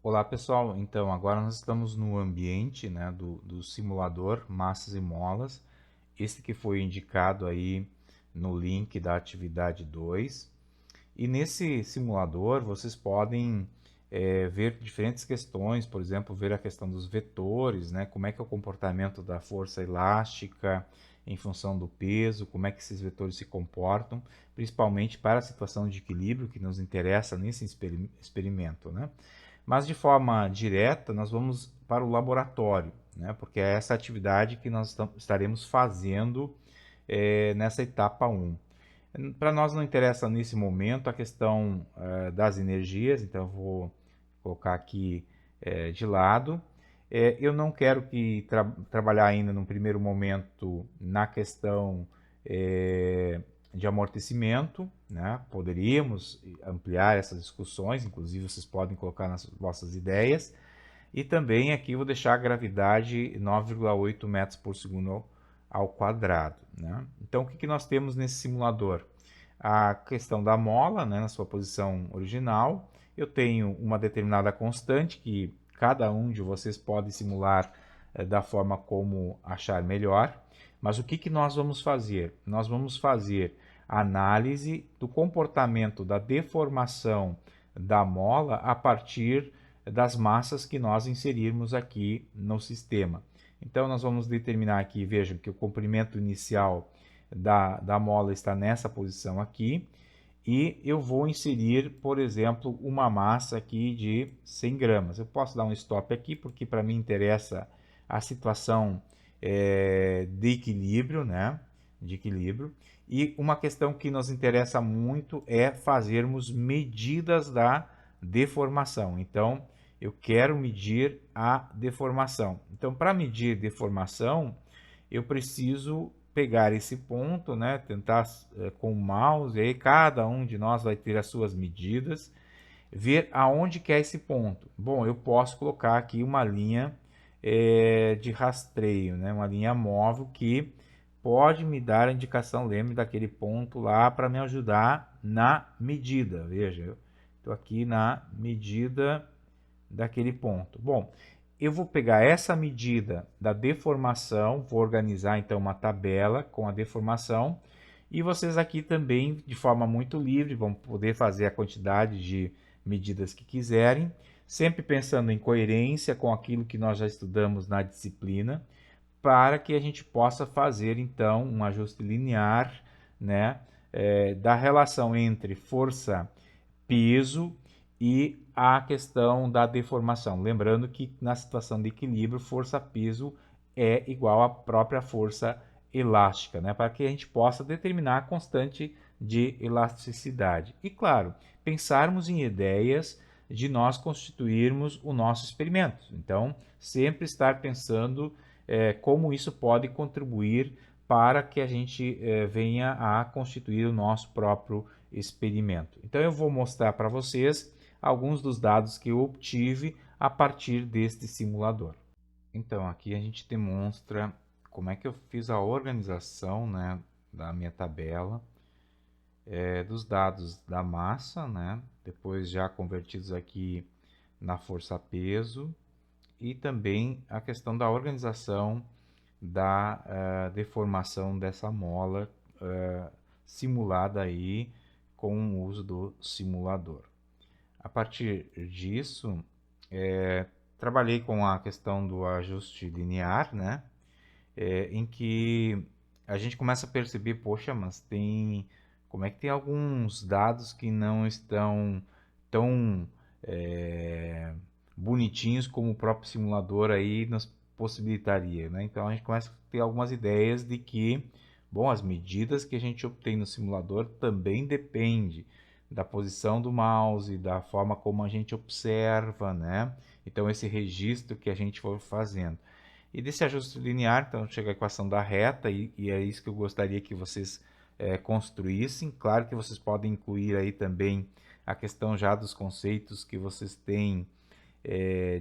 Olá pessoal, então agora nós estamos no ambiente, né, do simulador Massas e Molas, esse que foi indicado aí no link da atividade 2. E nesse simulador vocês podem ver diferentes questões, por exemplo, ver a questão dos vetores, né, como é que é o comportamento da força elástica em função do peso, como é que esses vetores se comportam, principalmente para a situação de equilíbrio que nos interessa nesse experimento, né? Mas de forma direta, nós vamos para o laboratório, né? Porque é essa atividade que nós estaremos fazendo nessa etapa 1. Para nós não interessa nesse momento a questão das energias, então eu vou colocar aqui de lado. Eu não quero que trabalhar ainda no primeiro momento na questão de amortecimento, né? Poderíamos ampliar essas discussões, inclusive vocês podem colocar nas vossas ideias. E também aqui vou deixar a gravidade 9,8 metros por segundo ao quadrado, né? Então o que nós temos nesse simulador? A questão da mola, né, na sua posição original. Eu tenho uma determinada constante que cada um de vocês pode simular da forma como achar melhor. Mas o que nós vamos fazer? Nós vamos fazer análise do comportamento da deformação da mola a partir das massas que nós inserirmos aqui no sistema. Então, nós vamos determinar aqui, vejam que o comprimento inicial da mola está nessa posição aqui, e eu vou inserir, por exemplo, uma massa aqui de 100 gramas. Eu posso dar um stop aqui, porque para mim interessa a situação de equilíbrio, né? De equilíbrio. E uma questão que nos interessa muito é fazermos medidas da deformação. Então, eu quero medir a deformação. Então, para medir deformação, eu preciso pegar esse ponto, né, tentar com o mouse, e aí cada um de nós vai ter as suas medidas, ver aonde que é esse ponto. Bom, eu posso colocar aqui uma linha de rastreio, né, uma linha móvel que pode me dar a indicação, lembre daquele ponto lá para me ajudar na medida. Veja, eu estou aqui na medida daquele ponto. Bom, eu vou pegar essa medida da deformação, vou organizar então uma tabela com a deformação, e vocês aqui também, de forma muito livre, vão poder fazer a quantidade de medidas que quiserem, sempre pensando em coerência com aquilo que nós já estudamos na disciplina, para que a gente possa fazer então um ajuste linear, né, da relação entre força peso e a questão da deformação. Lembrando que na situação de equilíbrio, força-peso é igual à própria força elástica, né? Para que a gente possa determinar a constante de elasticidade. E claro, pensarmos em ideias de nós constituirmos o nosso experimento. Então, sempre estar pensando como isso pode contribuir para que a gente venha a constituir o nosso próprio experimento. Então eu vou mostrar para vocês alguns dos dados que eu obtive a partir deste simulador. Então aqui a gente demonstra como é que eu fiz a organização, né, da minha tabela, dos dados da massa, né, depois já convertidos aqui na força-peso, e também a questão da organização da deformação dessa mola simulada aí com o uso do simulador. A partir disso, trabalhei com a questão do ajuste linear, né? Em que a gente começa a perceber, poxa, mas como é que tem alguns dados que não estão tão bonitinhos como o próprio simulador aí nos possibilitaria, né? Então a gente começa a ter algumas ideias de que, bom, as medidas que a gente obtém no simulador também depende da posição do mouse, da forma como a gente observa, né? Então esse registro que a gente for fazendo. E desse ajuste linear, então chega a equação da reta, e é isso que eu gostaria que vocês construíssem. Claro que vocês podem incluir aí também a questão já dos conceitos que vocês têm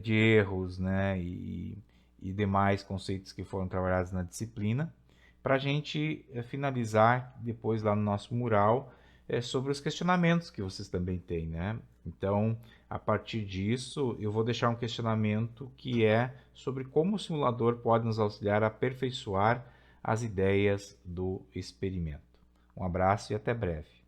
de erros, né, e demais conceitos que foram trabalhados na disciplina, para a gente finalizar depois lá no nosso mural sobre os questionamentos que vocês também têm, né? Então, a partir disso, eu vou deixar um questionamento que é sobre como o simulador pode nos auxiliar a aperfeiçoar as ideias do experimento. Um abraço e até breve.